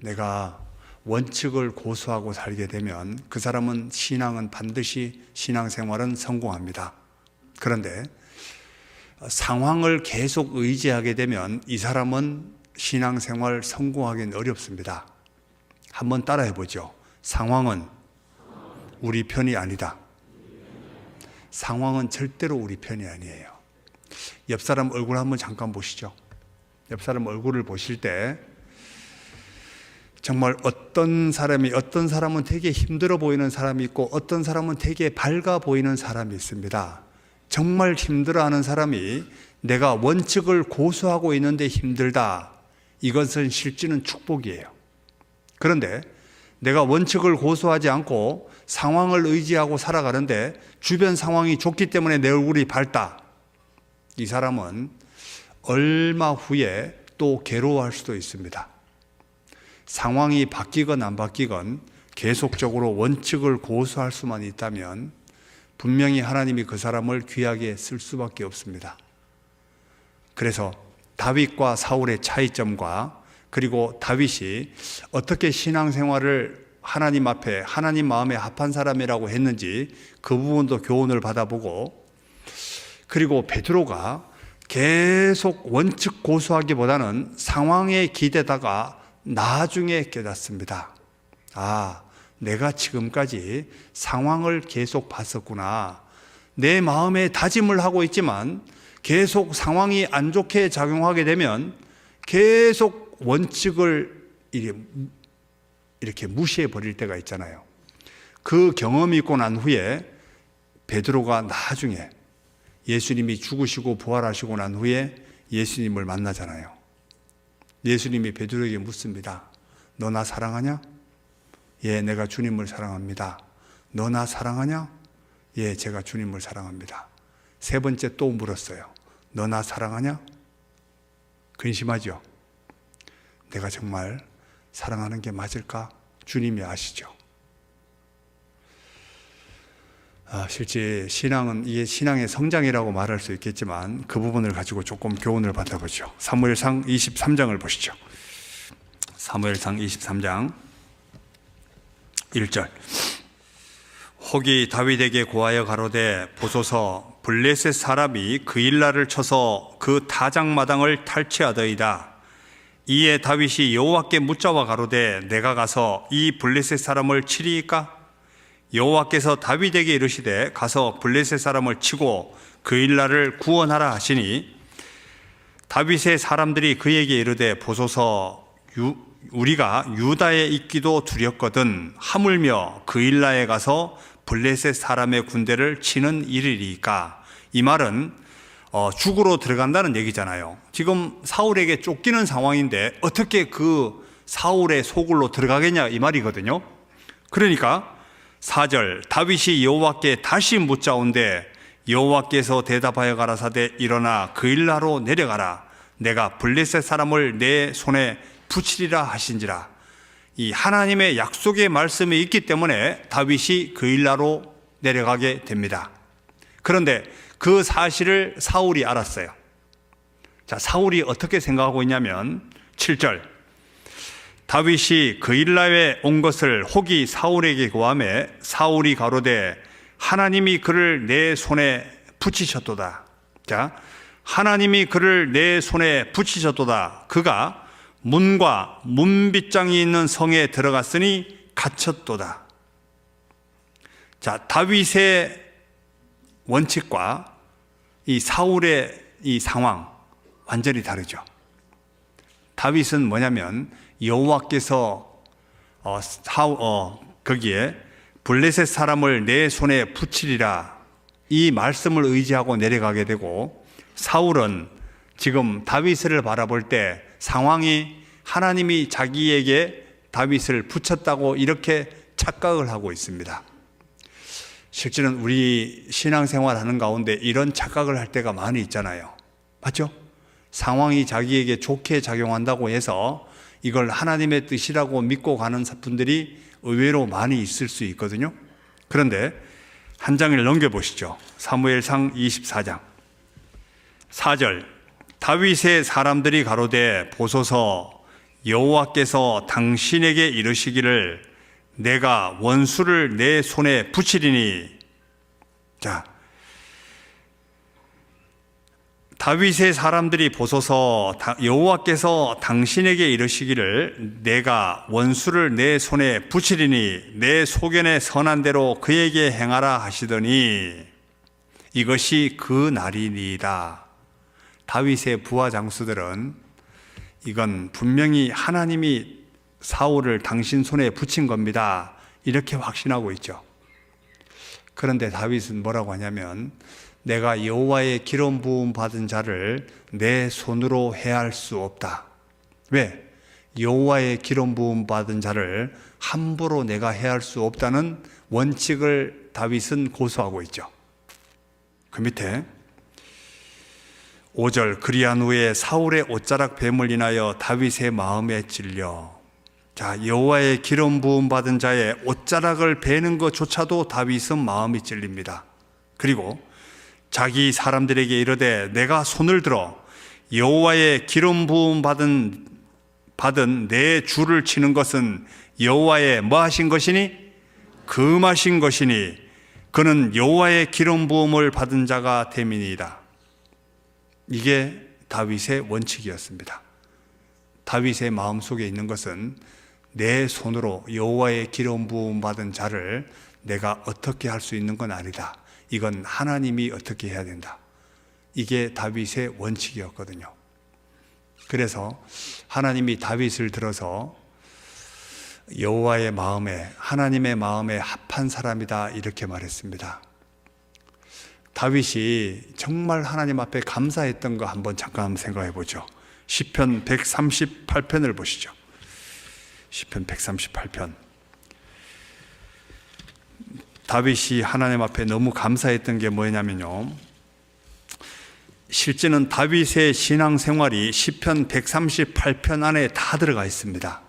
내가 원칙을 고수하고 살게 되면 그 사람은 신앙은 반드시 신앙생활은 성공합니다. 그런데 상황을 계속 의지하게 되면 이 사람은 신앙생활 성공하기는 어렵습니다. 한번 따라해 보죠. 상황은 우리 편이 아니다. 상황은 절대로 우리 편이 아니에요. 옆 사람 얼굴 한번 잠깐 보시죠. 옆 사람 얼굴을 보실 때 정말 어떤 사람은 되게 힘들어 보이는 사람이 있고 어떤 사람은 되게 밝아 보이는 사람이 있습니다. 정말 힘들어하는 사람이 내가 원칙을 고수하고 있는데 힘들다. 이것은 실제는 축복이에요. 그런데 내가 원칙을 고수하지 않고 상황을 의지하고 살아가는데 주변 상황이 좋기 때문에 내 얼굴이 밝다. 이 사람은 얼마 후에 또 괴로워할 수도 있습니다. 상황이 바뀌건 안 바뀌건 계속적으로 원칙을 고수할 수만 있다면 분명히 하나님이 그 사람을 귀하게 쓸 수밖에 없습니다. 그래서 다윗과 사울의 차이점과 그리고 다윗이 어떻게 신앙생활을 하나님 앞에 하나님 마음에 합한 사람이라고 했는지 그 부분도 교훈을 받아보고, 그리고 베드로가 계속 원칙 고수하기보다는 상황에 기대다가 나중에 깨닫습니다. 아, 내가 지금까지 상황을 계속 봤었구나. 내 마음에 다짐을 하고 있지만 계속 상황이 안 좋게 작용하게 되면 계속 원칙을 이렇게 무시해 버릴 때가 있잖아요. 그 경험이 있고 난 후에 베드로가 나중에 예수님이 죽으시고 부활하시고 난 후에 예수님을 만나잖아요. 예수님이 베드로에게 묻습니다. 너 나 사랑하냐? 예, 내가 주님을 사랑합니다. 너 나 사랑하냐? 예, 제가 주님을 사랑합니다. 세 번째 또 물었어요. 너 나 사랑하냐? 근심하죠? 내가 정말 사랑하는 게 맞을까? 주님이 아시죠? 실제 신앙은 이게 신앙의 성장이라고 말할 수 있겠지만 그 부분을 가지고 조금 교훈을 받아보죠. 사무엘상 23장을 보시죠. 사무엘상 23장 1절. 혹이 다윗에게 고하여 가로되 보소서 블레셋 사람이 그일라를 쳐서 그 타작마당을 탈취하더이다. 이에 다윗이 여호와께 묻자와 가로되 내가 가서 이 블레셋 사람을 치리이까? 여호와께서 다윗에게 이르시되 가서 블레셋 사람을 치고 그일라를 구원하라 하시니 다윗의 사람들이 그에게 이르되 보소서 우리가 유다에 있기도 두렵거든 하물며 그일라에 가서 블레셋 사람의 군대를 치는 일이리까? 이 말은 죽으러 들어간다는 얘기잖아요. 지금 사울에게 쫓기는 상황인데 어떻게 그 사울의 소굴로 들어가겠냐 이 말이거든요. 그러니까 4절 다윗이 여호와께 다시 묻자온데 여호와께서 대답하여 가라사대 일어나 그일라로 내려가라. 내가 블레셋 사람을 내 손에 붙이리라 하신지라. 이 하나님의 약속의 말씀이 있기 때문에 다윗이 그일라로 내려가게 됩니다. 그런데 그 사실을 사울이 알았어요. 자, 사울이 어떻게 생각하고 있냐면 7절 다윗이 그일라에 온 것을 혹이 사울에게 고하매 사울이 가로되 하나님이 그를 내 손에 붙이셨도다. 자, 하나님이 그를 내 손에 붙이셨도다. 그가 문과 문빗장이 있는 성에 들어갔으니 갇혔도다. 자, 다윗의 원칙과 이 사울의 이 상황 완전히 다르죠. 다윗은 뭐냐면 여호와께서 거기에 블레셋 사람을 내 손에 붙이리라 이 말씀을 의지하고 내려가게 되고, 사울은 지금 다윗을 바라볼 때 상황이 하나님이 자기에게 다윗을 붙였다고 이렇게 착각을 하고 있습니다. 실제는 우리 신앙생활 하는 가운데 이런 착각을 할 때가 많이 있잖아요. 맞죠? 상황이 자기에게 좋게 작용한다고 해서 이걸 하나님의 뜻이라고 믿고 가는 분들이 의외로 많이 있을 수 있거든요. 그런데 한 장을 넘겨보시죠. 사무엘상 24장 4절 다윗의 사람들이 가로되 보소서 여호와께서 당신에게 이르시기를 내가 원수를 내 손에 붙이리니. 자, 다윗의 사람들이 보소서 여호와께서 당신에게 이르시기를 내가 원수를 내 손에 붙이리니 내 소견에 선한 대로 그에게 행하라 하시더니 이것이 그 날이니이다. 다윗의 부하 장수들은 이건 분명히 하나님이 사울을 당신 손에 붙인 겁니다, 이렇게 확신하고 있죠. 그런데 다윗은 뭐라고 하냐면 내가 여호와의 기름 부음 받은 자를 내 손으로 해할 수 없다. 왜? 여호와의 기름 부음 받은 자를 함부로 내가 해할 수 없다는 원칙을 다윗은 고수하고 있죠. 그 밑에 5절, 그리한 후에 사울의 옷자락 뱀을 인하여 다윗의 마음에 찔려. 자, 여호와의 기름 부음 받은 자의 옷자락을 베는 것조차도 다윗은 마음이 찔립니다. 그리고 자기 사람들에게 이르되 내가 손을 들어 여호와의 기름 부음 받은 내 주를 치는 것은 여호와의 뭐 하신 것이니? 금하신 것이니 그는 여호와의 기름 부음을 받은 자가 됨이니이다. 이게 다윗의 원칙이었습니다. 다윗의 마음속에 있는 것은 내 손으로 여호와의 기름 부음 받은 자를 내가 어떻게 할 수 있는 건 아니다. 이건 하나님이 어떻게 해야 된다. 이게 다윗의 원칙이었거든요. 그래서 하나님이 다윗을 들어서 여호와의 마음에, 하나님의 마음에 합한 사람이다, 이렇게 말했습니다. 다윗이 정말 하나님 앞에 감사했던 거 한번 잠깐 생각해 보죠. 시편 138편을 보시죠. 시편 138편. 다윗이 하나님 앞에 너무 감사했던 게 뭐냐면요, 실제는 다윗의 신앙생활이 시편 138편 안에 다 들어가 있습니다.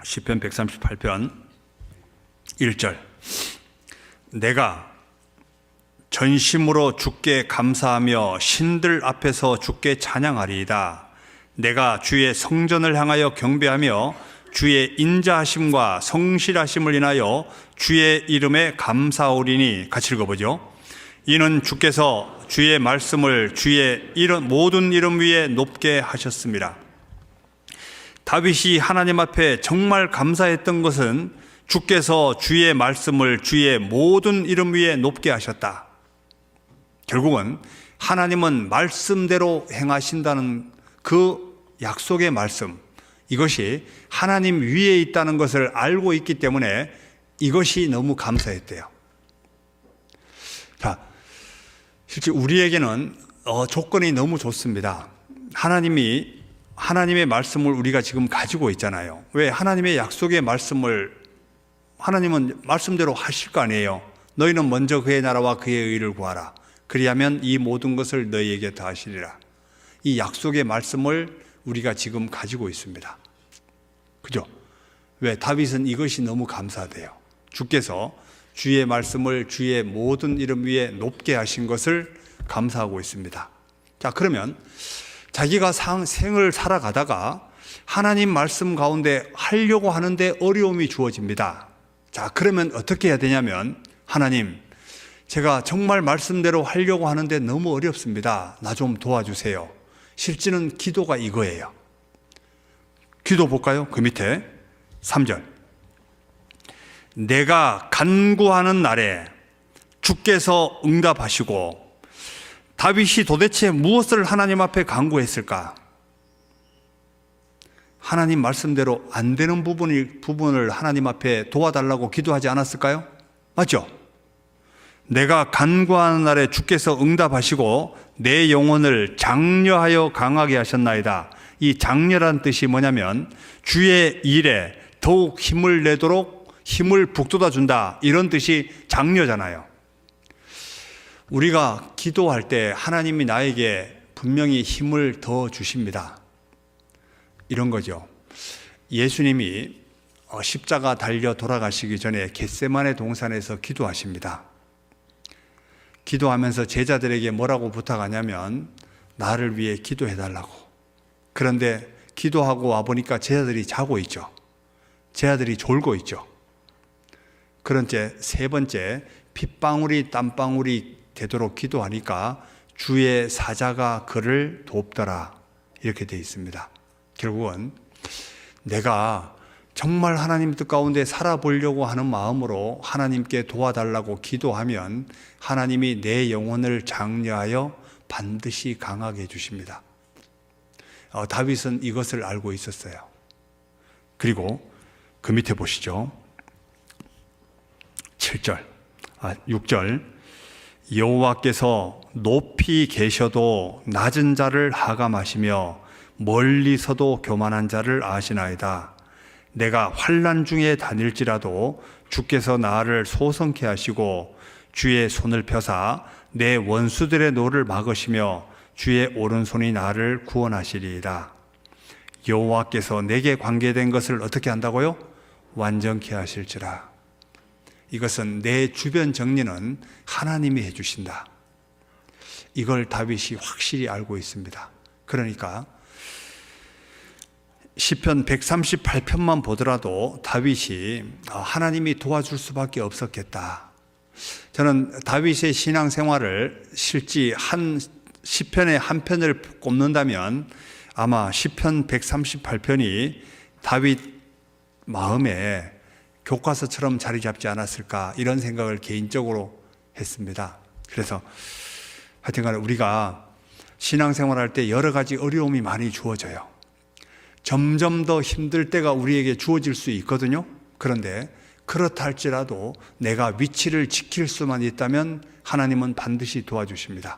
시편 138편 1절, 내가 전심으로 주께 감사하며 신들 앞에서 주께 찬양하리이다. 내가 주의 성전을 향하여 경배하며 주의 인자하심과 성실하심을 인하여 주의 이름에 감사하오리니. 같이 읽어보죠. 이는 주께서 주의 말씀을 주의 모든 이름 위에 높게 하셨습니다. 다윗이 하나님 앞에 정말 감사했던 것은 주께서 주의 말씀을 주의 모든 이름 위에 높게 하셨다. 결국은 하나님은 말씀대로 행하신다는 그 약속의 말씀, 이것이 하나님 위에 있다는 것을 알고 있기 때문에 이것이 너무 감사했대요. 자, 실제 우리에게는 조건이 너무 좋습니다. 하나님의 말씀을 우리가 지금 가지고 있잖아요. 왜? 하나님의 약속의 말씀을 하나님은 말씀대로 하실 거 아니에요. 너희는 먼저 그의 나라와 그의 의를 구하라. 그리하면 이 모든 것을 너희에게 더하시리라. 이 약속의 말씀을 우리가 지금 가지고 있습니다. 그죠? 왜? 다윗은 이것이 너무 감사돼요. 주께서 주의 말씀을 주의 모든 이름 위에 높게 하신 것을 감사하고 있습니다. 자, 그러면 자기가 생을 살아가다가 하나님 말씀 가운데 하려고 하는데 어려움이 주어집니다. 자, 그러면 어떻게 해야 되냐면, 하나님, 제가 정말 말씀대로 하려고 하는데 너무 어렵습니다. 나 좀 도와주세요. 실제는 기도가 이거예요. 기도 볼까요? 그 밑에 3절. 내가 간구하는 날에 주께서 응답하시고. 다윗이 도대체 무엇을 하나님 앞에 간구했을까? 하나님 말씀대로 안 되는 부분을 하나님 앞에 도와달라고 기도하지 않았을까요? 맞죠? 내가 간구하는 날에 주께서 응답하시고 내 영혼을 장려하여 강하게 하셨나이다. 이 장려란 뜻이 뭐냐면 주의 일에 더욱 힘을 내도록 힘을 북돋아 준다, 이런 뜻이 장려잖아요. 우리가 기도할 때 하나님이 나에게 분명히 힘을 더 주십니다. 이런 거죠. 예수님이 십자가 달려 돌아가시기 전에 겟세마네 동산에서 기도하십니다. 기도하면서 제자들에게 뭐라고 부탁하냐면 나를 위해 기도해달라고. 그런데 기도하고 와보니까 제 아들이 자고 있죠. 제 아들이 졸고 있죠. 그런데 세 번째, 핏방울이 땀방울이 되도록 기도하니까 주의 사자가 그를 돕더라. 이렇게 되어 있습니다. 결국은 내가 정말 하나님 뜻 가운데 살아보려고 하는 마음으로 하나님께 도와달라고 기도하면 하나님이 내 영혼을 장려하여 반드시 강하게 해주십니다. 다윗은 이것을 알고 있었어요. 그리고 그 밑에 보시죠. 6절 여호와께서 높이 계셔도 낮은 자를 하감하시며 멀리서도 교만한 자를 아시나이다. 내가 환난 중에 다닐지라도 주께서 나를 소성케 하시고 주의 손을 펴사 내 원수들의 노를 막으시며 주의 오른손이 나를 구원하시리이다. 여호와께서 내게 관계된 것을 어떻게 한다고요? 완전케 하실지라. 이것은 내 주변 정리는 하나님이 해주신다. 이걸 다윗이 확실히 알고 있습니다. 그러니까 시편 138편만 보더라도 다윗이 하나님이 도와줄 수밖에 없었겠다. 저는 다윗의 신앙생활을 실제 한 시편의 한 편을 꼽는다면 아마 시편 138편이 다윗 마음에 교과서처럼 자리 잡지 않았을까 이런 생각을 개인적으로 했습니다. 그래서 하여튼간에 우리가 신앙생활할 때 여러 가지 어려움이 많이 주어져요. 점점 더 힘들 때가 우리에게 주어질 수 있거든요. 그런데 그렇다 할지라도 내가 위치를 지킬 수만 있다면 하나님은 반드시 도와주십니다.